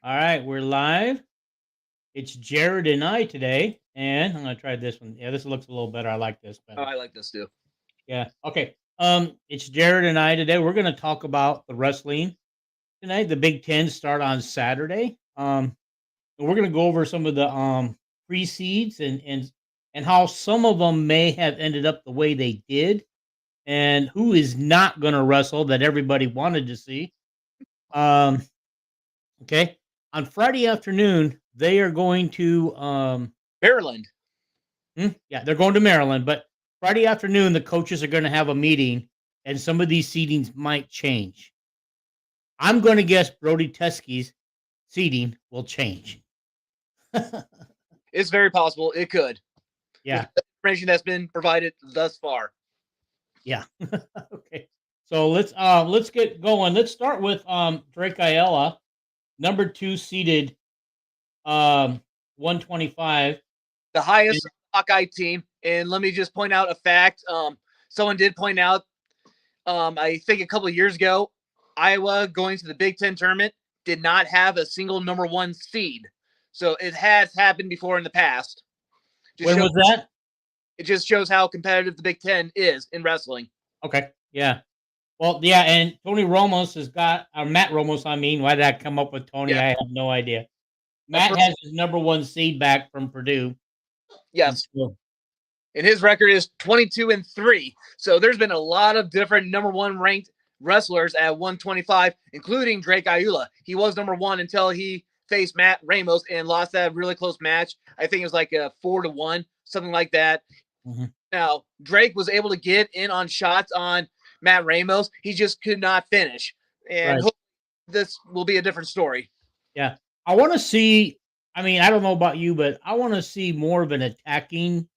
All right, we're live. It's Jared and I today, and I'm gonna try this one. Yeah, this looks a little better. I like this Oh, better. I like this too. Yeah. Okay. It's Jared and I today. We're gonna talk about the wrestling tonight. The Big Ten start on Saturday. And we're gonna go over some of the pre-seeds and how some of them may have ended up the way they did, and who is not gonna wrestle that everybody wanted to see. Um, okay. On Friday afternoon, they are going to Maryland. Yeah, they're going to Maryland, but Friday afternoon, the coaches are going to have a meeting, and some of these seedings might change. I'm going to guess Brody Teskey's seeding will change. It's very possible it could, with Yeah, the information that's been provided thus far. yeah. Okay, so let's get going. Let's start with Drake Ayala, number 2 seeded, 125. The highest Hawkeye team, and let me just point out a fact. Someone did point out, I think a couple of years ago, Iowa going to the Big Ten tournament did not have a single number 1 seed. So it has happened before in the past. When was that? It just shows how competitive the Big Ten is in wrestling. Okay, yeah. Well, yeah, and Tony Ramos has got, or Matt Ramos, I mean, why did I come up with Tony? Yeah. I have no idea. Matt has his number 1 seed back from Purdue. Yes. And his record is 22-3. So there's been a lot of different number 1 ranked wrestlers at 125, including Drake Ayala. He was number 1 until he faced Matt Ramos and lost that really close match. I think it was like a 4-1, something like that. Mm-hmm. Now, Drake was able to get in on shots on Matt Ramos. He just could not finish. And Right. this will be a different story. Yeah. I want to see, I mean, I don't know about you, but I want to see more of an attacking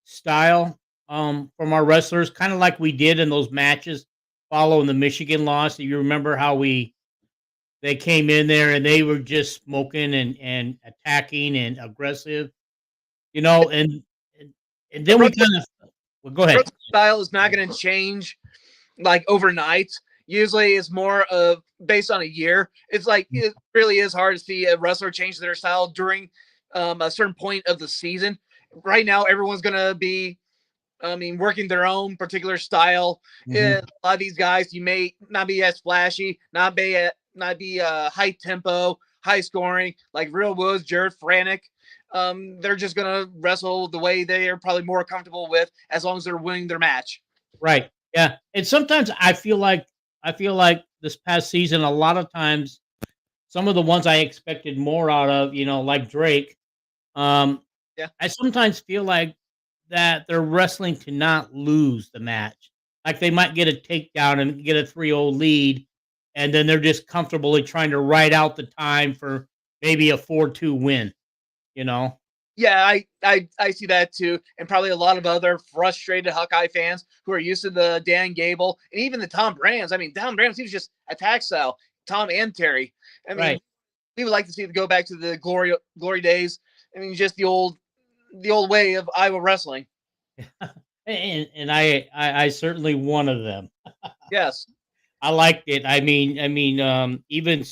style from our wrestlers, kind of like we did in those matches following the Michigan loss. You remember how they came in there and they were just smoking and attacking and aggressive, you know, and then we kind of, well, go ahead. Style is not going to change like overnight. Usually it's more of based on a year. It's like it really is hard to see a wrestler change their style during a certain point of the season. Right now, everyone's going to be, working their own particular style. Mm-hmm. A lot of these guys, you may not be as flashy, not be high tempo, high scoring, like Real Woods, Jared Franick. They're just going to wrestle the way they are probably more comfortable with as long as they're winning their match. Right. Yeah. And sometimes I feel like this past season, a lot of times, some of the ones I expected more out of, you know, like Drake, Yeah. I sometimes feel like that they're wrestling to not lose the match. Like they might get a takedown and get a 3-0 lead, and then they're just comfortably trying to ride out the time for maybe a 4-2 win, you know? Yeah, I see that too, and probably a lot of other frustrated Hawkeye fans who are used to the Dan Gable and even the Tom Brands. I mean, Tom Brands, he was just attack style. Tom and Terry. I mean, Right. we would like to see it go back to the glory days. I mean, just the old way of Iowa wrestling. And I certainly one of them. Yes. I liked it. Even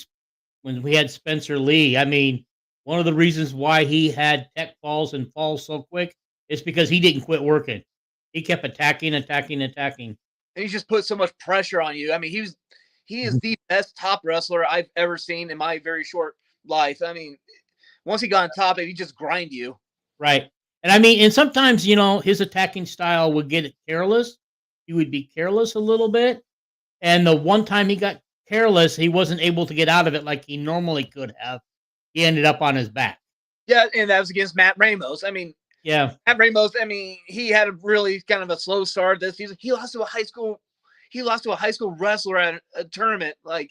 when we had Spencer Lee, I mean, one of the reasons why he had tech falls and falls so quick is because he didn't quit working. He kept attacking. And he just put so much pressure on you. I mean, he is the best top wrestler I've ever seen in my very short life. I mean, once he got on top, he just grind you. Right. And I mean, and sometimes, you know, his attacking style would get careless. He would be careless a little bit. And the one time he got careless, he wasn't able to get out of it like he normally could have. He ended up on his back. Yeah, and that was against Matt Ramos. I mean, yeah, Matt Ramos, I mean, he had a really kind of a slow start this season. He lost to a high school wrestler at a tournament, like,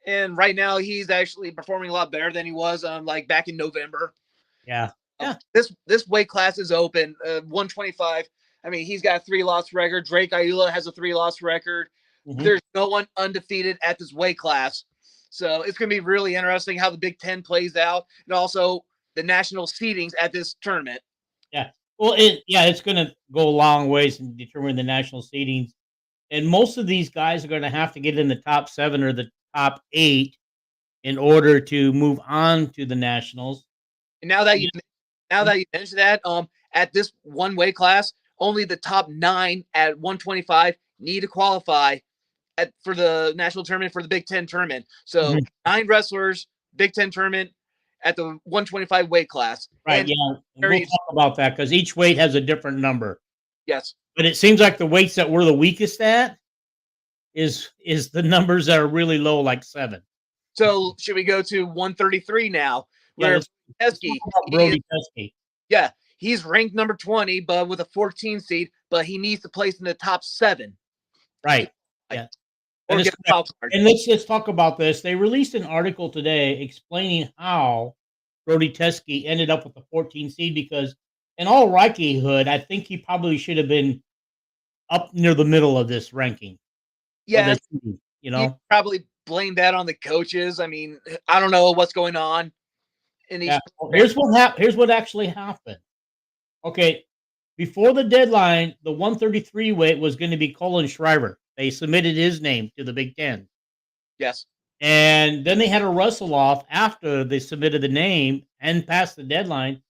and right now he's actually performing a lot better than he was like back in November. Yeah. This weight class is open, 125. I mean, he's got a 3-loss record. Drake Ayala has a 3-loss record. Mm-hmm. There's no one undefeated at this weight class. So it's going to be really interesting how the Big Ten plays out, and also the national seedings at this tournament. Yeah. Well, it's going to go a long ways in determining the national seedings. And most of these guys are going to have to get in the top 7 or the top 8 in order to move on to the nationals. And now that you mentioned that, at this one weight class, only the top 9 at 125 need to qualify for the national tournament for the Big Ten tournament. So 9 wrestlers, Big Ten tournament at the 125 weight class. Right. And yeah. We'll talk about that because each weight has a different number. Yes. But it seems like the weights that we're the weakest at is the numbers that are really low, like 7. So should we go to 133 now? Where Brody Teske. Yeah, he's ranked number 20, but with a 14 seed, but he needs to place in the top 7. Right. Yeah. Or get a wild card. And let's just talk about this. They released an article today explaining how Brody Teske ended up with the 14 seed because, in all likelihood, I think he probably should have been up near the middle of this ranking. Yeah, you know, he probably blame that on the coaches. I mean, I don't know what's going on. Here's what actually happened. Okay, before the deadline, the 133 weight was going to be Colin Shriver. They submitted his name to the Big Ten. Yes. And then they had a wrestle off after they submitted the name and passed the deadline.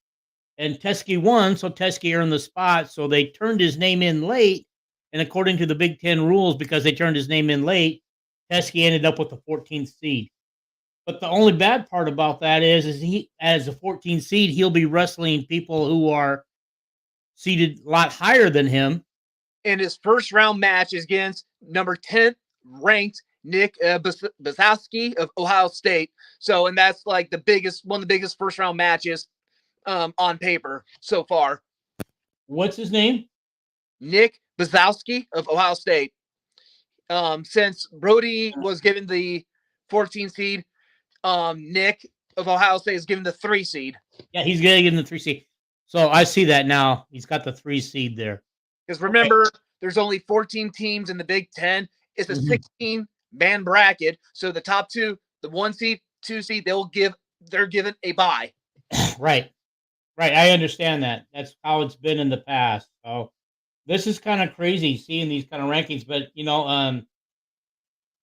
And Teske won, so Teske earned the spot. So they turned his name in late. And according to the Big Ten rules, because they turned his name in late, Teske ended up with the 14th seed. But the only bad part about that is he, as a 14th seed, he'll be wrestling people who are seated a lot higher than him. And his first round match is against number 10 ranked Nick Bazowski of Ohio State. So, and that's like one of the biggest first round matches on paper so far. What's his name? Nick Bazowski of Ohio State. Since Brody was given the 14 seed, Nick of Ohio State is given the 3 seed. Yeah, he's getting the 3 seed. So I see that now. He's got the 3 seed there. Because remember, there's only 14 teams in the Big Ten. It's a 16-man bracket. So the top 2, the 1 seed, 2 seed, they're given a bye. Right. I understand that. That's how it's been in the past. So this is kind of crazy seeing these kind of rankings, but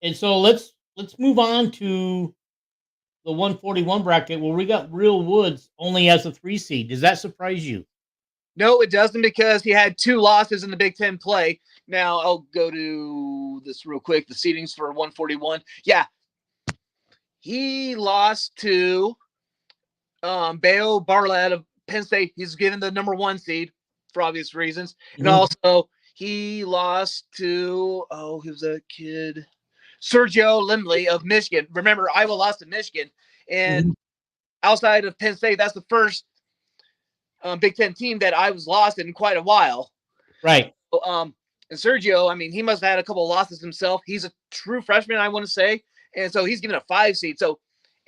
and so let's move on to the 141 bracket where we got Real Woods only as a 3 seed. Does that surprise you? No, it doesn't, because he had 2 losses in the Big Ten play. Now I'll go to this real quick. The seedings for 141. Yeah, he lost to Bayo Barlett of Penn State. He's given the number 1 seed for obvious reasons. And also he lost to, he was a kid, Sergio Limley of Michigan. Remember, Iowa lost to Michigan. And outside of Penn State, that's the first Big Ten team that I was lost in quite a while. Right. And Sergio, I mean, he must have had a couple of losses himself. He's a true freshman, I want to say. And so he's given a 5 seed. So,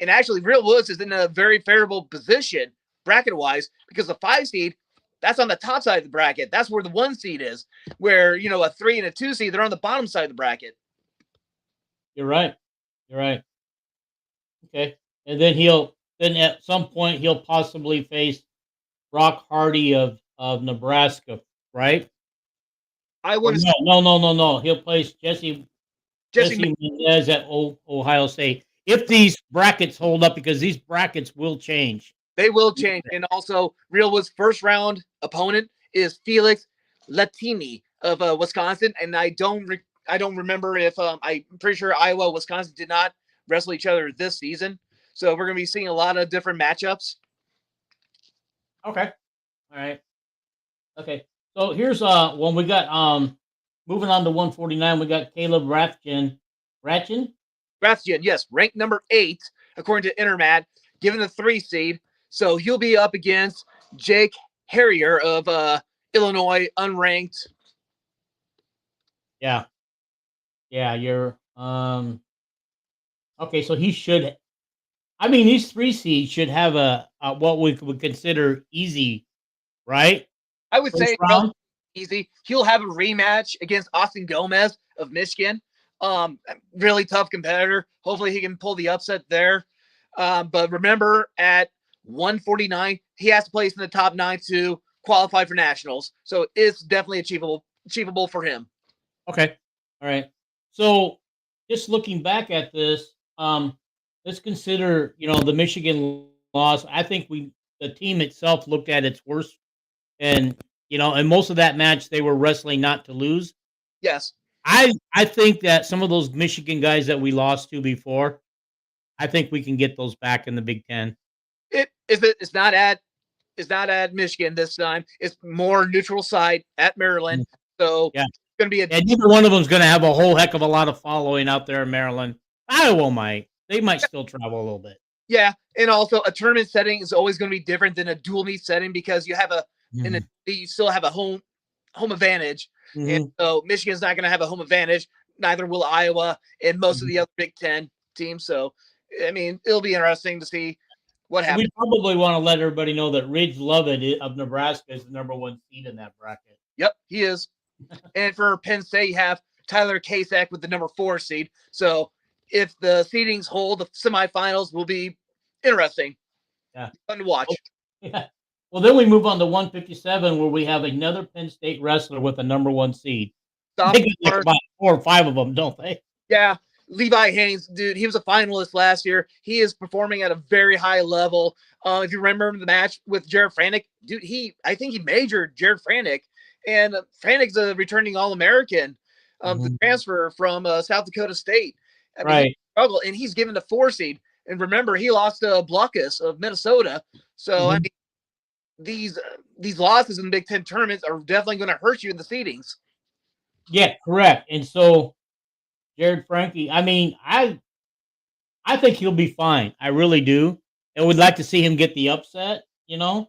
and actually Real Woods is in a very favorable position bracket-wise, because the 5 seed, that's on the top side of the bracket. That's where the 1 seed is, where, a 3 and a 2 seed, they're on the bottom side of the bracket. You're right. Okay. And then at some point he'll possibly face Brock Hardy of Nebraska, right? I want to No. He'll place Jesse Mendez at Ohio State. If these brackets hold up, because these brackets will change. They will change. And also, Real Woods' first round opponent is Felix Latini of Wisconsin. And I don't remember if I'm pretty sure Iowa, Wisconsin did not wrestle each other this season. So we're going to be seeing a lot of different matchups. Okay. All right. Okay. So here's when we got moving on to 149, we got Caleb Rathjen, yes, ranked number 8 according to Intermat, given the 3 seed. So he'll be up against Jake Harrier of Illinois, unranked. Yeah, you're okay, so he should, I mean, these 3 seeds should have a what we would consider easy, right? I would say easy. He'll have a rematch against Austin Gomez of Michigan. Really tough competitor. Hopefully he can pull the upset there. But remember, at 149, he has to place in the top 9 to qualify for nationals. So it's definitely achievable for him. Okay. All right. So just looking back at this, let's consider, the Michigan loss. I think the team itself looked at its worst, and and most of that match they were wrestling not to lose. Yes. I think that some of those Michigan guys that we lost to before, I think we can get those back in the Big Ten. It's not at Michigan this time. It's more neutral site at Maryland. So yeah, it's going to be and neither one of them is going to have a whole heck of a lot of following out there in Maryland. Iowa might. They might still travel a little bit. Yeah, and also a tournament setting is always going to be different than a dual meet setting because you have you still have a home advantage, and so Michigan's not going to have a home advantage. Neither will Iowa and most of the other Big Ten teams. So, I mean, it'll be interesting to see what happens. We probably want to let everybody know that Ridge Lovett of Nebraska is the number 1 seed in that bracket. Yep, he is. And for Penn State, you have Tyler Kasek with the number 4 seed. So if the seedings hold, the semifinals will be interesting. Yeah. Fun to watch. Yeah. Well, then we move on to 157, where we have another Penn State wrestler with a number 1 seed. They get like about 4 or 5 of them, don't they? Yeah. Levi Haynes, dude, he was a finalist last year. He is performing at a very high level. If you remember the match with Jared Franick, dude, I think he majored Jared Franick. And Franick's a returning All-American, the transfer from South Dakota State. I mean, he struggled, and he's given the 4 seed. And remember, he lost to Blockus of Minnesota. So, I mean, these losses in the Big Ten tournaments are definitely going to hurt you in the seedings. Yeah, correct. And so, Jared Frankie, I mean, I think he'll be fine. I really do. And would like to see him get the upset, or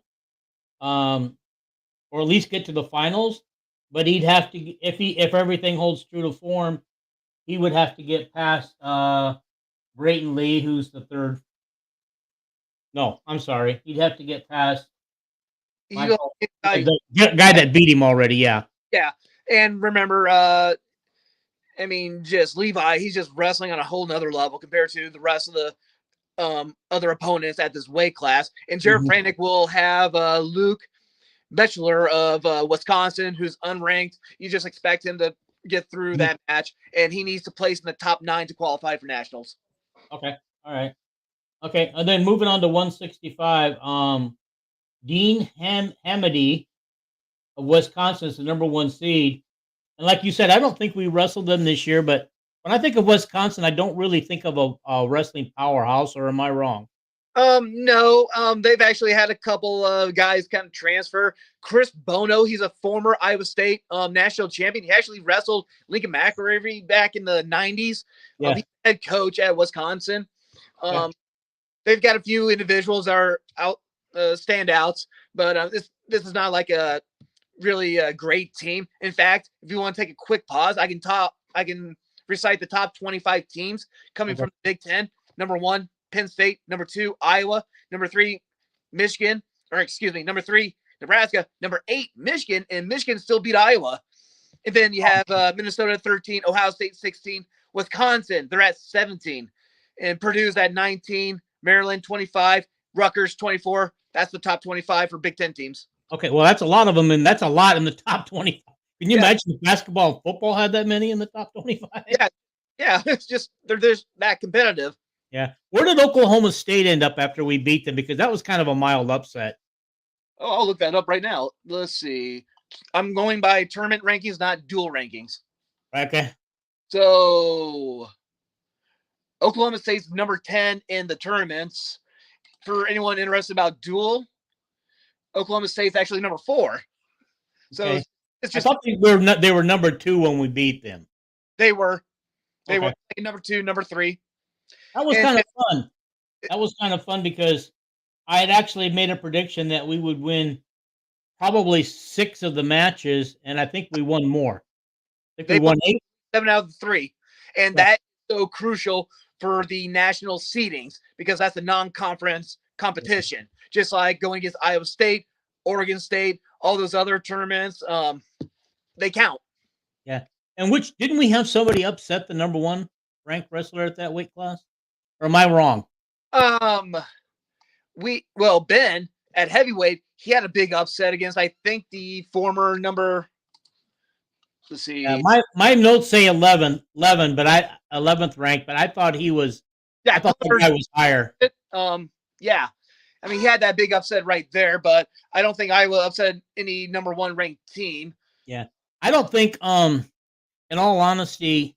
at least get to the finals. But he'd have to, if everything holds true to form, he would have to get past Brayton Lee, who's the 3rd. No, I'm sorry. He'd have to get past the guy that beat him already. Yeah. Yeah. And remember, I mean, just Levi, he's just wrestling on a whole nother level compared to the rest of the other opponents at this weight class. And Jared Franick will have Luke Betchler of Wisconsin, who's unranked. You just expect him to get through that match, and he needs to place in the top 9 to qualify for nationals. Okay. All right. Okay. And then moving on to 165, Dean Hamady of Wisconsin is the number 1 seed. And like you said, I don't think we wrestled them this year, but when I think of Wisconsin, I don't really think of a wrestling powerhouse, or am I wrong? No, they've actually had a couple of guys kind of transfer. Chris Bono, he's a former Iowa State national champion. He actually wrestled Lincoln McElravy back in the 90s. Yeah. He's head coach at Wisconsin. They've got a few individuals that are out standouts, but this is not like a really great team. In fact, if you want to take a quick pause, I can recite the top 25 teams coming from the Big Ten. Number 1, Penn State. Number 2, Iowa. Number 3, Michigan. Number 3, Nebraska. Number 8, Michigan. And Michigan still beat Iowa. And then you have Minnesota 13, Ohio State 16, Wisconsin. They're at 17. And Purdue's at 19, Maryland 25, Rutgers 24. That's the top 25 for Big Ten teams. Okay, well, that's a lot of them, and that's a lot in the top 25. Can you imagine if basketball and football had that many in the top 25? Yeah, it's just they're just that competitive. Yeah. Where did Oklahoma State end up after we beat them? Because that was kind of a mild upset. Oh, I'll look that up right now. Let's see. I'm going by tournament rankings, not dual rankings. Okay. So Oklahoma State's number 10 in the tournaments. For anyone interested about dual, Oklahoma State's actually number 4. So it's just, I thought they were number 2 when we beat them. They were number 2, number 3. That was kind of fun. That was kind of fun because I had actually made a prediction that we would win probably 6 of the matches, and I think we won more. I think we won 8. 7 out of 3. And that's so crucial for the national seedings because that's a non-conference competition. Just like going against Iowa State, Oregon State, all those other tournaments, they count. Yeah. And didn't we have somebody upset the number 1 ranked wrestler at that weight class? Or am I wrong? Ben at heavyweight, he had a big upset against, I think, the former number. Let's see. My notes say 11th ranked, but I thought he was Yeah, I thought the guy was higher. Yeah. I mean, he had that big upset right there, but I don't think Iowa upset any number one ranked team. Yeah. I don't think, in all honesty,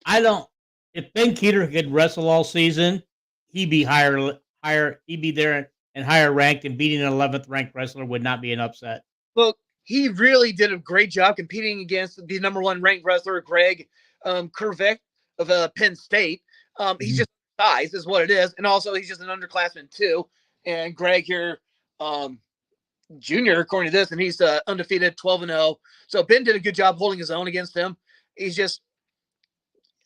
I don't. If Ben Keeter could wrestle all season, he'd be higher. He'd be there and higher ranked, and beating an 11th ranked wrestler would not be an upset. Well, he really did a great job competing against the number one ranked wrestler, Greg Kurvik of Penn State. He's just size is what it is, and also he's just an underclassman too. And Greg here, junior, according to this, and he's undefeated, 12-0. So Ben did a good job holding his own against him. He's just,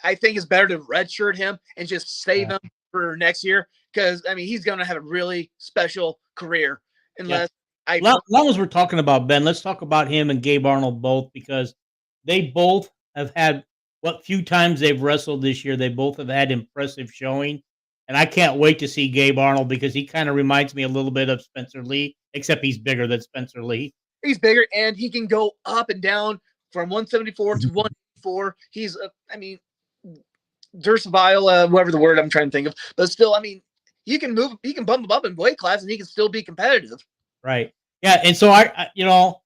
I think it's better to redshirt him and just save him for next year, because I mean he's going to have a really special career unless. As long as we're talking about Ben, let's talk about him and Gabe Arnold both, because they both have had what few times they've wrestled this year. They both have had impressive showing, and I can't wait to see Gabe Arnold, because he kind of reminds me a little bit of Spencer Lee, except he's bigger than Spencer Lee. He's bigger, and he can go up and down from 174 to 184. He's, I mean, versatile, whatever the word I'm trying to think of, but still, I mean, you can move, he can bump him up in weight class, and he can still be competitive. Right. Yeah. And so I in all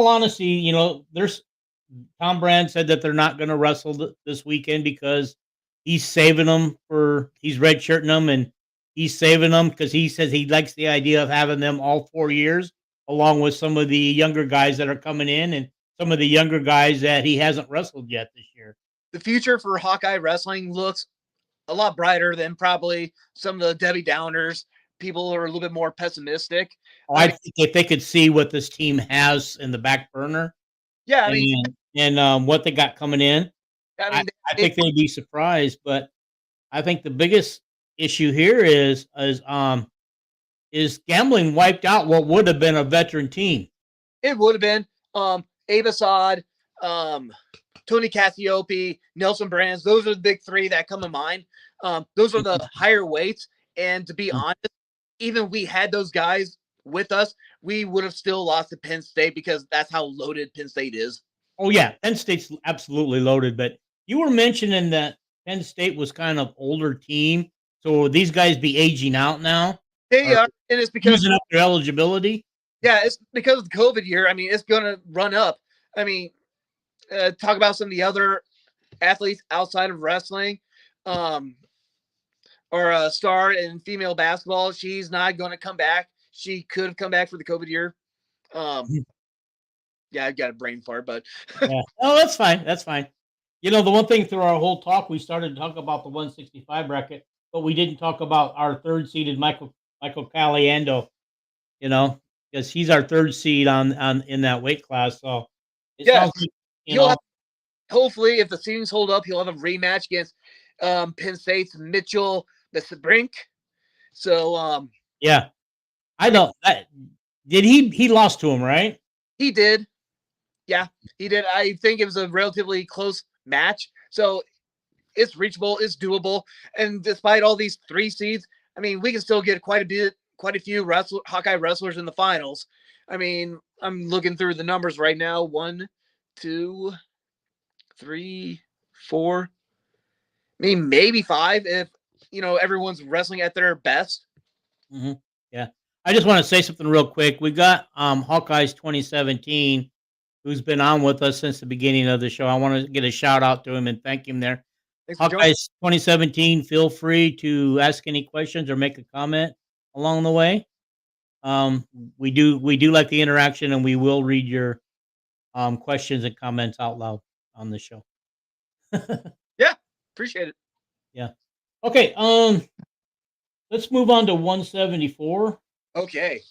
honesty, there's Tom Brand said that they're not going to wrestle this weekend because he's saving them he's redshirting them, and he's saving them because he says he likes the idea of having them all 4 years, along with some of the younger guys that are coming in and some of the younger guys that he hasn't wrestled yet this year. The future for Hawkeye wrestling looks a lot brighter than probably some of the Debbie Downers. People are a little bit more pessimistic. I think if they could see what this team has in the back burner, and what they got coming in, I think they'd be surprised. But I think the biggest issue here is gambling wiped out what would have been a veteran team. It would have been Abe Assad, Tony Cassiope, Nelson Brands. Those are the big three that come to mind. Those are the higher weights. And to be honest, even we had those guys with us, we would have still lost to Penn State, because that's how loaded Penn State is. Oh, yeah. Penn State's absolutely loaded. But you were mentioning that Penn State was kind of older team. So will these guys be aging out now? They are. And it's because using up their eligibility. Yeah, it's because of the COVID year. I mean, it's going to run up. I mean, talk about some of the other athletes outside of wrestling. Or a star in female basketball. She's not going to come back. She could have come back for the COVID year. Yeah, I've got a brain fart, but yeah. Oh, that's fine. That's fine. The one thing through our whole talk, we started to talk about the 165 bracket, but we didn't talk about our third seeded Michael Caliendo, because he's our third seed on in that weight class. So yeah, like, hopefully, if the seedings hold up, he'll have a rematch against Penn State's Mitchell Brink. So yeah, I don't. Did he lost to him, right? He did. Yeah, he did. I think it was a relatively close match, so it's reachable, it's doable. And despite all these 3 seeds, I mean, we can still get quite a few Hawkeye wrestlers in the finals. I mean, I'm looking through the numbers right now. 1, 2, 3, 4. I mean, maybe 5 if everyone's wrestling at their best. Mm-hmm. Yeah, I just want to say something real quick. We got Hawkeyes 2017, who's been on with us since the beginning of the show. I want to get a shout out to him and thank him there. Hawkeyes 2017. Feel free to ask any questions or make a comment along the way. We do like the interaction, and we will read your questions and comments out loud on the show. Yeah, appreciate it. Yeah. Okay. Let's move on to 174. Okay.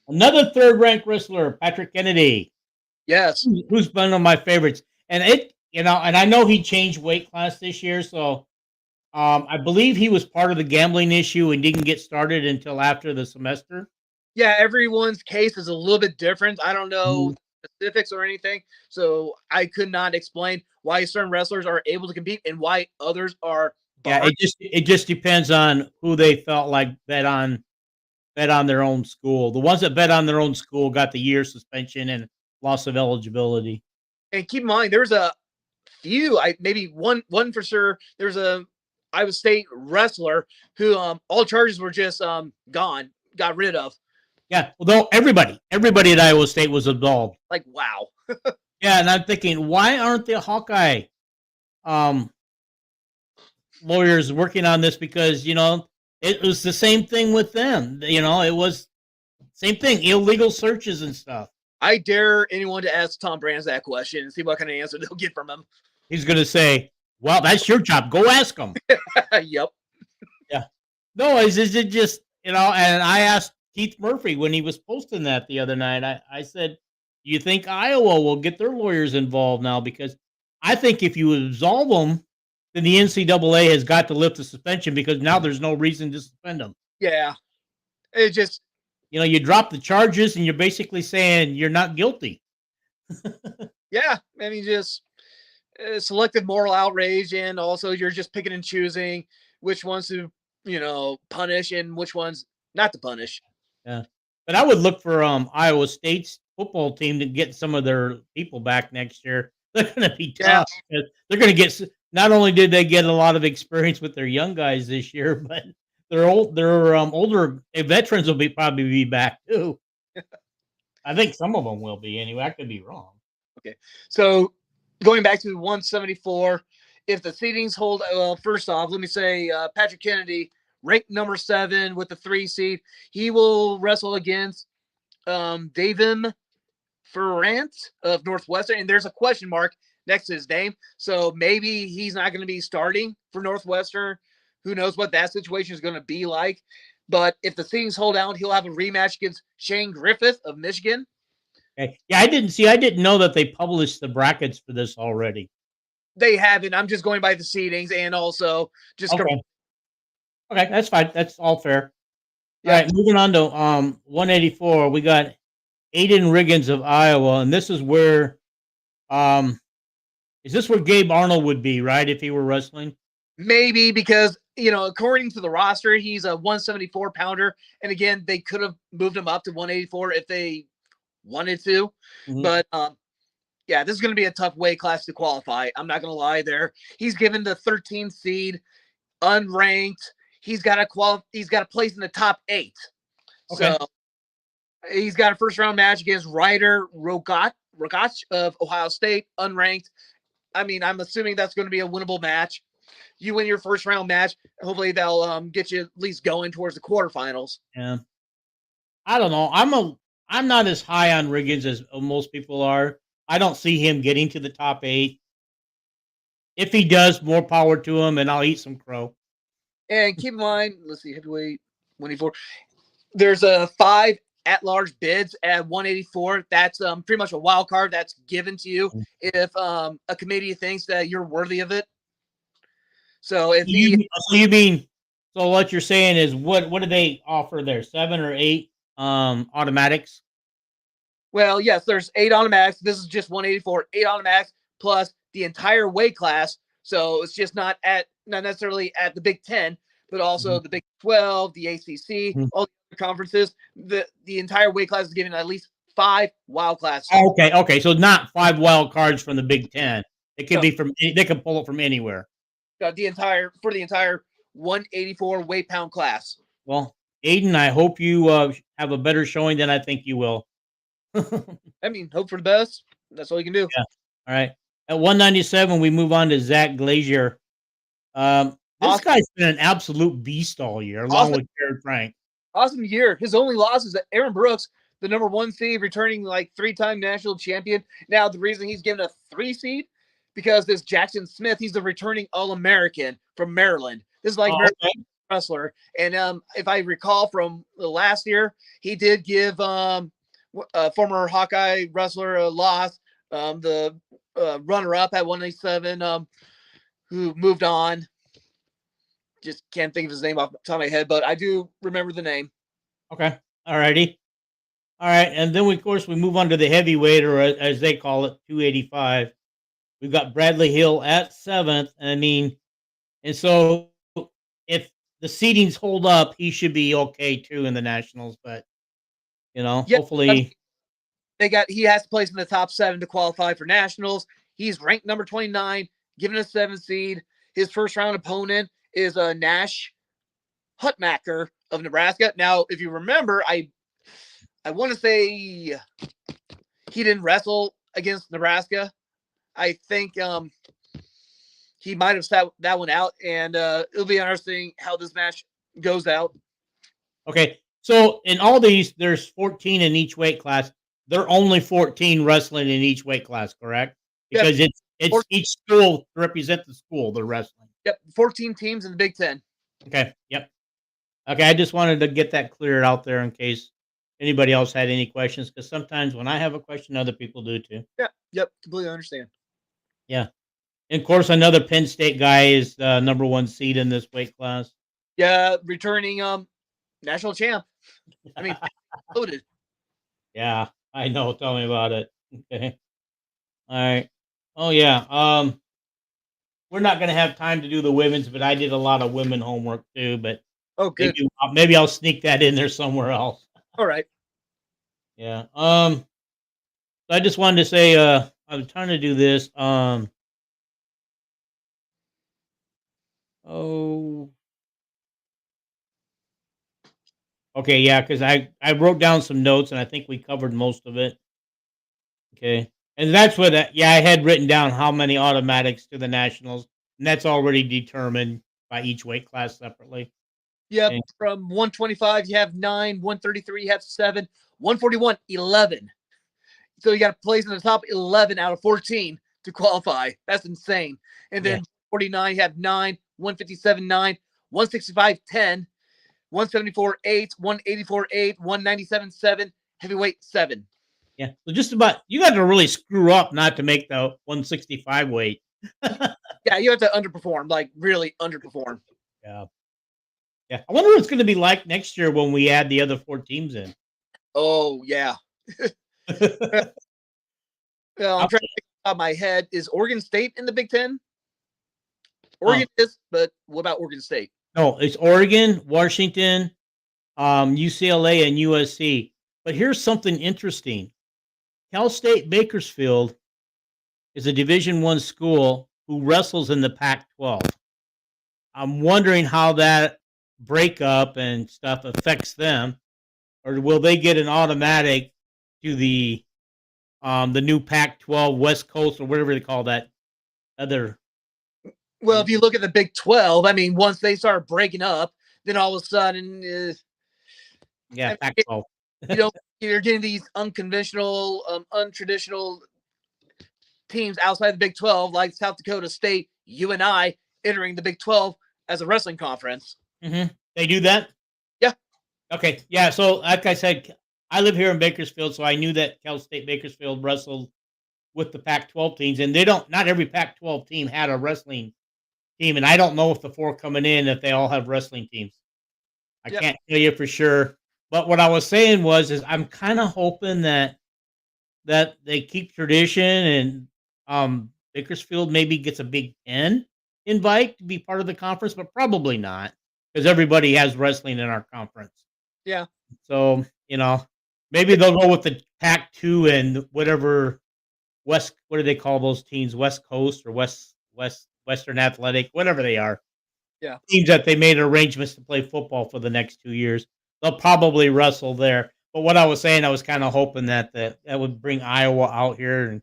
Another third-ranked wrestler, Patrick Kennedy. Yes. Who's been one of my favorites. And and I know he changed weight class this year, so I believe he was part of the gambling issue and didn't get started until after the semester. Yeah, everyone's case is a little bit different. I don't know specifics or anything, so I could not explain why certain wrestlers are able to compete and why others are barred. Yeah, it just depends on who they felt like bet on their own school. The ones that bet on their own school got the year suspension and loss of eligibility. And keep in mind, there's a few, maybe one for sure. There's a Iowa State wrestler who all charges were just gone, got rid of. Yeah, although everybody at Iowa State was absolved. Like, wow. Yeah, and I'm thinking, why aren't the Hawkeye lawyers working on this? Because it was the same thing with them. It was same thing, illegal searches and stuff. I dare anyone to ask Tom Brands that question and see what kind of answer they'll get from him. He's going to say, "Well, that's your job. Go ask him." Yep. Yeah. No, is it just and I asked Keith Murphy when he was posting that the other night. I said, "Do you think Iowa will get their lawyers involved now? Because I think if you absolve them, then the NCAA has got to lift the suspension because now there's no reason to suspend them." Yeah. It just you drop the charges and you're basically saying you're not guilty. Yeah, I mean, just selective moral outrage, and also you're just picking and choosing which ones to punish and which ones not to punish. Yeah, but I would look for Iowa State's football team to get some of their people back next year. They're going to be tough. Yeah. They're going to get. Not only did they get a lot of experience with their young guys this year, but their older veterans will probably be back too. I think some of them will be anyway. I could be wrong. Okay, so going back to 174, if the seedings hold, first off, let me say Patrick Kennedy, ranked number 7 with the 3 seed. He will wrestle against Davin Ferrant of Northwestern, and there's a question mark next to his name, so maybe he's not going to be starting for Northwestern. Who knows what that situation is going to be like? But if the seedings hold out, he'll have a rematch against Shane Griffith of Michigan. Okay. Yeah, I didn't know that they published the brackets for this already. They haven't. I'm just going by the seedings and also just okay. Okay, that's fine. That's all fair. Yeah. All right, moving on to 184. We got Aiden Riggins of Iowa, and this is where is this where Gabe Arnold would be, right, if he were wrestling? Maybe, because according to the roster, he's a 174 pounder, and again, they could have moved him up to 184 if they wanted to. Mm-hmm. But yeah, this is going to be a tough weight class to qualify. I'm not going to lie there. He's given the 13th seed, unranked. He's got a place in the top 8. Okay. So he's got a first round match against Ryder Rogach of Ohio State, unranked. I mean, I'm assuming that's going to be a winnable match. You win your first round match, hopefully they'll get you at least going towards the quarterfinals. Yeah. I don't know. I'm not as high on Riggins as most people are. I don't see him getting to the top 8. If he does, more power to him, and I'll eat some crow. And keep in mind, let's see, heavyweight 184. There's a 5 at-large bids at 184. That's pretty much a wild card that's given to you if a committee thinks that you're worthy of it. So if so what you're saying is what do they offer there? 7 or 8 automatics? Well, yes, there's 8 automatics. This is just 184, 8 automatics plus the entire weight class. So it's just not necessarily at the Big 10, but also the Big 12, the ACC, all the other conferences. The entire weight class is given at least 5 wild classes. Okay. So not 5 wild cards from the Big 10. It could be from. They can pull it from anywhere. The entire 184 weight pound class. Well, Aiden, I hope you have a better showing than I think you will. I mean, hope for the best. That's all you can do. Yeah. All right. At 197, we move on to Zach Glazier. This guy's been an absolute beast all year, along with Jared Frank. Awesome year. His only loss is Aaron Brooks, the number 1 seed, returning like 3-time national champion. Now, the reason he's given a 3 seed, because this Jackson Smith, he's the returning All-American from Maryland. This is like Maryland wrestler. And if I recall from the last year, he did give a former Hawkeye wrestler a loss, the runner-up at 187, who moved on. Just can't think of his name off the top of my head, but I do remember the name. Okay. All righty. All right. And then, of course, we move on to the heavyweight, or as they call it, 285. We've got Bradley Hill at 7th. I mean, and so if the seedings hold up, he should be okay too in the nationals. But hopefully, he has to place in the top 7 to qualify for nationals. He's ranked number 29, given a 7 seed. His first round opponent is Nash Hutmacher of Nebraska. Now, if you remember, I want to say he didn't wrestle against Nebraska. I think he might have sat that one out, and it'll be interesting how this match goes out. Okay, so in all these, there's 14 in each weight class. There are only 14 wrestling in each weight class, correct? Because it's each school to represent the school they're wrestling. Yep, 14 teams in the Big Ten. Okay, yep. Okay, I just wanted to get that cleared out there in case anybody else had any questions, because sometimes when I have a question, other people do too. Yeah, yep, completely understand. Yeah. And of course, another Penn State guy is the number 1 seed in this weight class. Yeah, returning national champ. I mean, loaded. Yeah, I know. Tell me about it. Okay. All right. Oh yeah. We're not gonna have time to do the women's, but I did a lot of women homework too. But oh, good. Maybe I'll sneak that in there somewhere else. All right. Yeah. I just wanted to say, I'm trying to do this. Oh. Okay, yeah, because I wrote down some notes and I think we covered most of it. Okay, and that's what I had written down how many automatics to the nationals, and that's already determined by each weight class separately. Yep, okay. From 125 you have 9, 133 you have 7, 141 11. So you got to place in the top 11 out of 14 to qualify. That's insane. And then 49 you have 9, 157 9, 165 10. 174 8, 184 8, 197 7, heavyweight 7. Yeah, so just about you got to really screw up not to make the 165 weight. Yeah, you have to underperform, like really underperform. Yeah, yeah. I wonder what it's going to be like next year when we add the other 4 teams in. Oh yeah. I'm trying to think out of my head. Is Oregon State in the Big Ten? Oregon is, but what about Oregon State? No, it's Oregon, Washington, UCLA, and USC. But here's something interesting. Cal State Bakersfield is a Division I school who wrestles in the Pac-12. I'm wondering how that breakup and stuff affects them, or will they get an automatic to the new Pac-12 West Coast or whatever they call that other. Well, if you look at the Big 12, I mean, once they start breaking up, then all of a sudden, Pac-12. You're getting these unconventional, untraditional teams outside the Big 12, like South Dakota State, UNI, entering the Big 12 as a wrestling conference. Mm-hmm. They do that? Yeah. Okay. Yeah. So, like I said, I live here in Bakersfield, so I knew that Cal State Bakersfield wrestled with the Pac-12 teams, and not every Pac-12 team had a wrestling team, and I don't know if the 4 coming in, if they all have wrestling teams. I can't tell you for sure. But what I was saying is I'm kind of hoping that they keep tradition and Bakersfield maybe gets a Big Ten invite to be part of the conference, but probably not because everybody has wrestling in our conference. Yeah. So, maybe they'll go with the Pac-2 and whatever what do they call those teams? West Coast or Western Athletic, whatever they are. Yeah. Teams that they made arrangements to play football for the next 2 years. They'll probably wrestle there. But what I was saying, I was kind of hoping that would bring Iowa out here and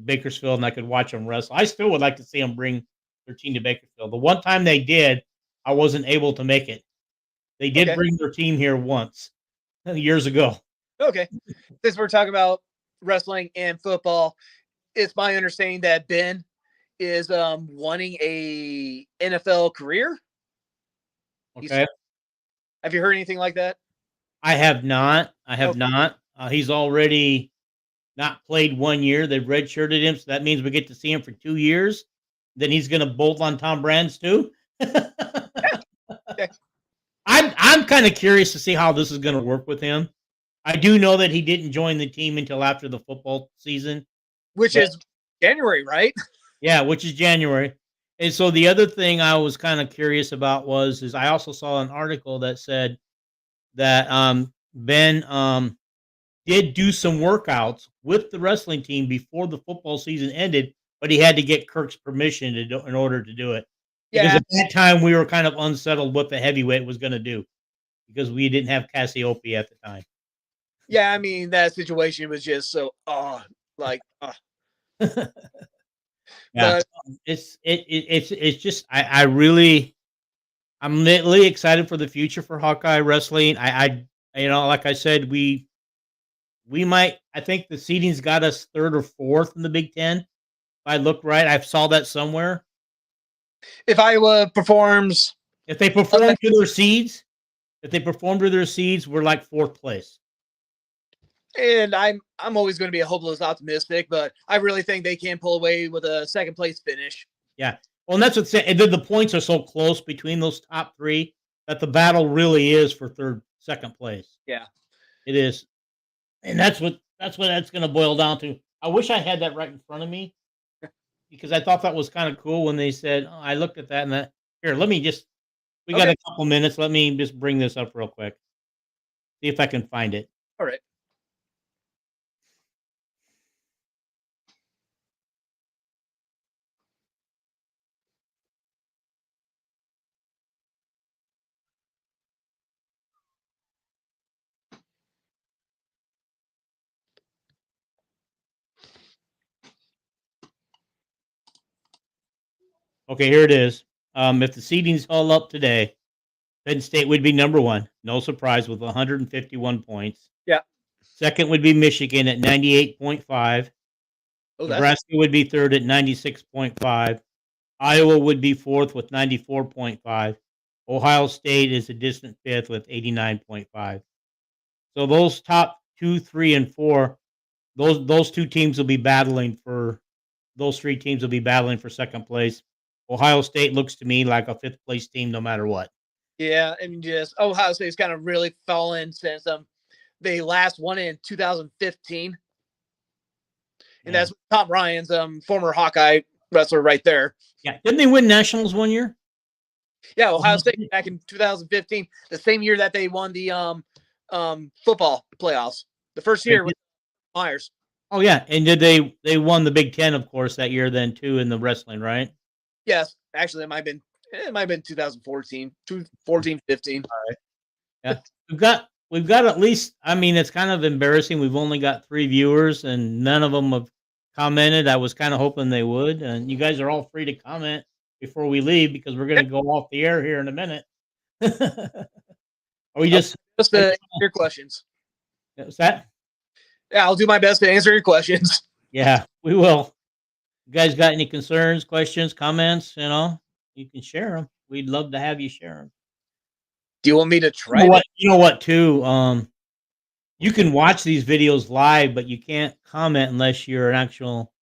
Bakersfield, and I could watch them wrestle. I still would like to see them bring their team to Bakersfield. The one time they did, I wasn't able to make it. They did bring their team here once, years ago. Okay. Since we're talking about wrestling and football, it's my understanding that Ben is wanting a NFL career. Okay. Have you heard anything like that? I have not. He's already not played 1 year. They've redshirted him, so that means we get to see him for 2 years. Then he's going to bolt on Tom Brands too. Okay. I'm kind of curious to see how this is going to work with him. I do know that he didn't join the team until after the football season, which is January, right? Yeah, which is January. And so the other thing I was kind of curious about is I also saw an article that said that Ben did do some workouts with the wrestling team before the football season ended, but he had to get Kirk's permission in order to do it. Because Yeah, at that time, we were kind of unsettled what the heavyweight was gonna do because we didn't have Cassiope at the time. yeah. I mean, that situation was just so, like, Yeah. but It's just I'm really excited for the future for Hawkeye Wrestling. Like I said, we might I think the seeding's got us 3rd or 4th in the Big Ten. If I look right, I saw that somewhere. if Iowa performs, If they perform to their seeds, we're like 4th place. and I'm always going to be a hopeless optimistic, but I really think they can pull away with a 2nd place finish. Yeah. Well, and that's what's and then the points are so close between those top 3 that the battle really is for 2nd place. Yeah. It is. And that's what that's gonna boil down to. I wish I had that right in front of me because I thought that was kind of cool when they said, oh, I looked at that and that here, let me just we got Okay. a couple minutes. Let me just bring this up real quick. See if I can find it. All right. Okay, here it is. If the seedings all up today, Penn State would be number 1. No surprise with 151 points. Yeah. 2nd would be Michigan at 98.5. Oh, Nebraska would be 3rd at 96.5. Iowa would be 4th with 94.5. Ohio State is a distant 5th with 89.5. So those top 2, 3, and 4, those 2 teams will be battling for those 3 teams will be battling for 2nd place. Ohio State looks to me like a 5th place team no matter what. yeah, and just Ohio State's kind of really fallen since they last won in 2015, and that's Tom Ryan's former Hawkeye wrestler right there. Yeah, didn't they win nationals one year? Yeah, Ohio State back in 2015, the same year that they won the football playoffs. The first year with Myers. Oh yeah, and did they won the Big Ten, of course, that year then too in the wrestling, right? Yes, actually, it might have been 2014, 14, 15. All right. Yeah, we've got at least. I mean, it's kind of embarrassing. We've only got 3 viewers, and none of them have commented. I was kind of hoping they would, and you guys are all free to comment before we leave because we're going to go off the air here in a minute. Are we just to answer your questions? What's that? Yeah, I'll do my best to answer your questions. Yeah, we will. You guys got any concerns, questions, comments? You can share them. We'd love to have you share them. Do you want me to try? You know what? Too. You can watch these videos live, but you can't comment unless you're an actual.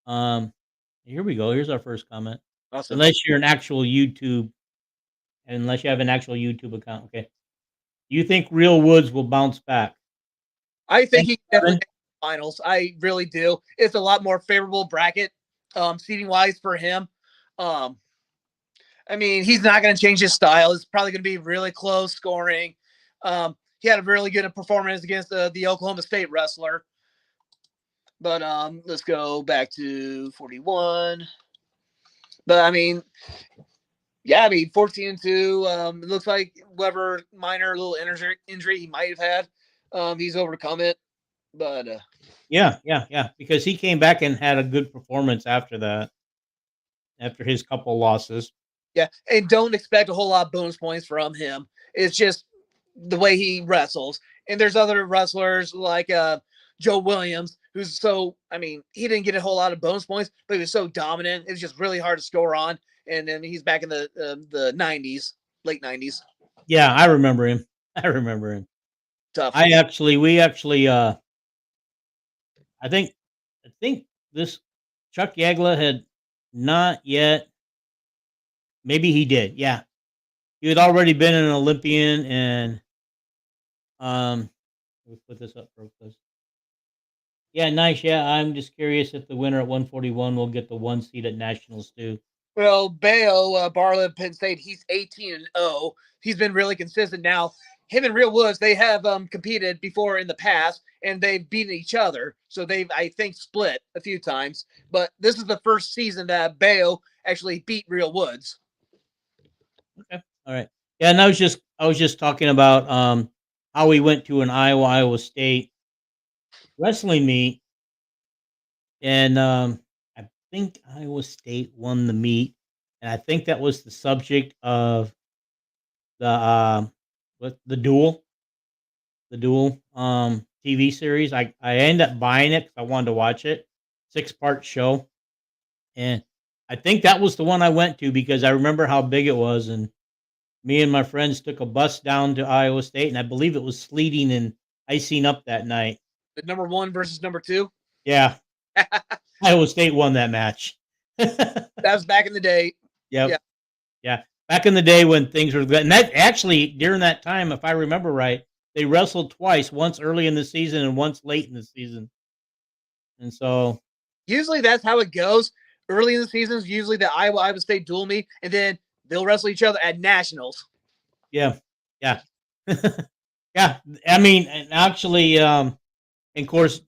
Here we go. Here's our first comment. Awesome. Unless you're an actual YouTube, and unless you have an actual YouTube account. Okay. You think Real Woods will bounce back? I think he definitely makes the finals. I really do. It's a lot more favorable bracket, seating wise for him. I mean, he's not going to change his style. It's probably going to be really close scoring. He had a really good performance against the Oklahoma State wrestler. But let's go back to 41. But I mean, 14-2. It looks like whatever minor little injury he might have had, he's overcome it. But yeah, because he came back and had a good performance after that, after his couple losses. Yeah, and don't expect a whole lot of bonus points from him. It's just the way he wrestles. And there's other wrestlers like Joe Williams, who's he didn't get a whole lot of bonus points, but he was so dominant. It was just really hard to score on. And then he's back in the 90s, late 90s. Yeah, I remember him. Tough. I think this Chuck Yagla had not yet. Maybe he did. Yeah, he had already been an Olympian, and let me put this up real quick. Yeah, nice. Yeah, I'm just curious if the winner at 141 will get the 1 seed at nationals too. Well, Bayo Bartlett, Penn State, he's 18-0. He's been really consistent now. Him and Real Woods, they have competed before in the past, and they've beaten each other. So they've, I think, split a few times. But this is the first season that Bayo actually beat Real Woods. Okay. All right. Yeah, and I was just talking about how we went to an Iowa State wrestling meet, and I think Iowa State won the meet, and I think that was the subject of the what the duel TV series. I ended up buying it because I wanted to watch it. 6-part show, and I think that was the one I went to because I remember how big it was, and me and my friends took a bus down to Iowa State, and I believe it was sleeting and icing up that night. The number 1 versus number 2. Yeah, Iowa State won that match. That was back in the day. Yep. Yeah. Yeah. Back in the day when things were good. And that actually, during that time, if I remember right, they wrestled twice, once early in the season and once late in the season. And so, Usually that's how it goes. Early in the seasons, usually the Iowa State dual meet, and then they'll wrestle each other at nationals. yeah. Yeah. Yeah. I mean, and actually, and of course,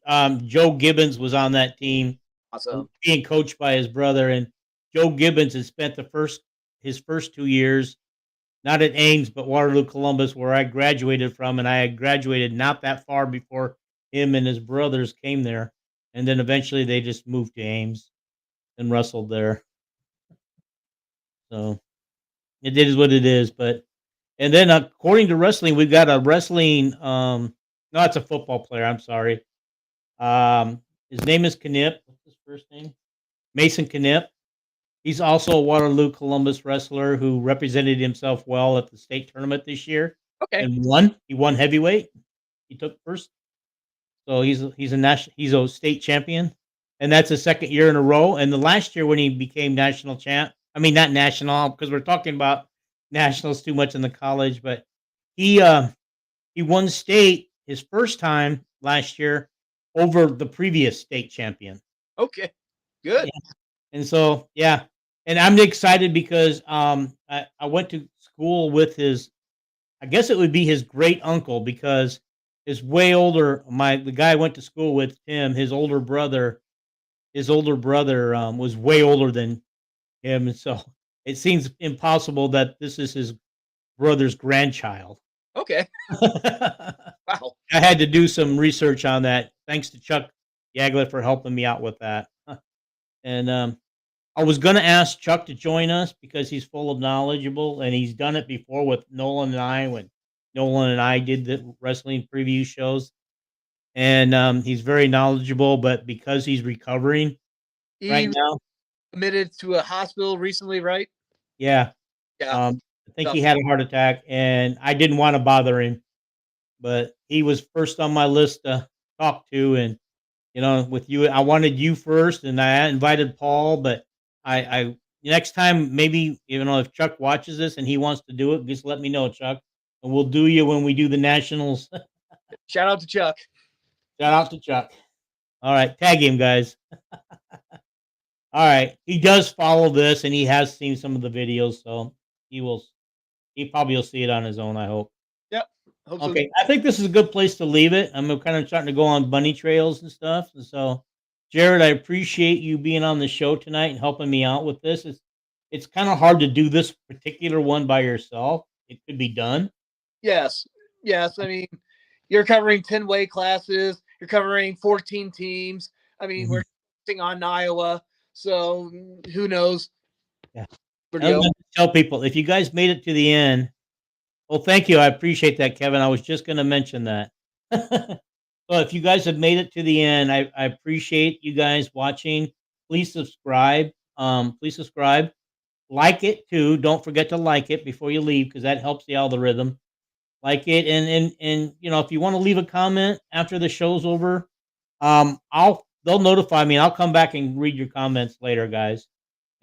Joe Gibbons was on that team, Awesome. being coached by his brother. And Joe Gibbons has spent his first 2 years not at Ames, but Waterloo, Columbus, where I graduated from, and I had graduated not that far before him and his brothers came there, and then eventually they just moved to Ames and wrestled there. So it is what it is. But and then according to wrestling, we've got a wrestling. No, it's a football player. I'm sorry. His name is Knipp. What's his first name? Mason Knipp. He's also a Waterloo Columbus wrestler who represented himself well at the state tournament this year Okay. and won. He won heavyweight. He took first. So he's a state champion, and that's his second year in a row. And the last year when he became national champ, I mean not national because we're talking about nationals too much in the college, but he uh he won state his first time last year over the previous state champion. Okay. Good. And so, yeah, and I'm excited because I went to school with his, I guess it would be his great uncle because his way older, the guy I went to school with, Tim, his older brother was way older than him, and so it seems impossible that this is his brother's grandchild. Okay. I Wow. had to do some research on that. Thanks to Chuck Yagler for helping me out with that. And I was gonna ask Chuck to join us because he's full of knowledgeable, and he's done it before with Nolan and I when Nolan and I did the wrestling preview shows, and he's very knowledgeable. But because he's recovering right He now, admitted to a hospital recently, right? yeah, Yeah. I think Tough. he had a heart attack, and I didn't want to bother him, but he was first on my list to talk to, and with you, I wanted you first, and I invited Paul, but I next time maybe if Chuck watches this and he wants to do it, just let me know, Chuck, and we'll do you when we do the nationals. Shout out to Chuck. Shout out to Chuck. All right, tag him, guys. All right, he does follow this, and he has seen some of the videos, so he will. He probably will see it on his own. I hope. Yep. Hope so. Okay, I think this is a good place to leave it. I'm kind of starting to go on bunny trails and stuff. And so, Jared, I appreciate you being on the show tonight and helping me out with this. It's kind of hard to do this particular one by yourself. It could be done. Yes. Yes. I mean, you're covering 10 weight classes. You're covering 14 teams. I mean, we're focusing on Iowa. So who knows? Yeah. Pretty I'm open. gonna tell people if you guys made it to the end. Well, thank you. I appreciate that, Kevin. I was just going to mention that. So if you guys have made it to the end, I appreciate you guys watching. Please subscribe. Please subscribe. Like it too. Don't forget to like it before you leave because that helps the algorithm. Like it, and if you want to leave a comment after the show's over, they'll notify me and I'll come back and read your comments later, guys.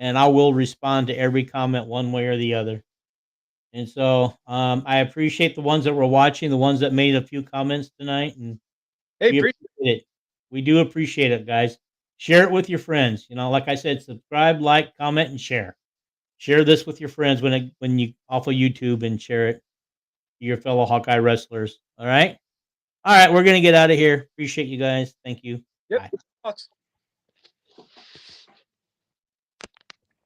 And I will respond to every comment one way or the other. And so I appreciate the ones that were watching, the ones that made a few comments tonight, and Hey, we appreciate appreciate it. We do appreciate it, guys. Share it with your friends. Like I said, subscribe, like, comment, and share. Share this with your friends when you off of YouTube and share it to your fellow Hawkeye wrestlers. All right. All right, we're gonna get out of here. Appreciate you guys. Thank you. Yep. Bye. Thoughts?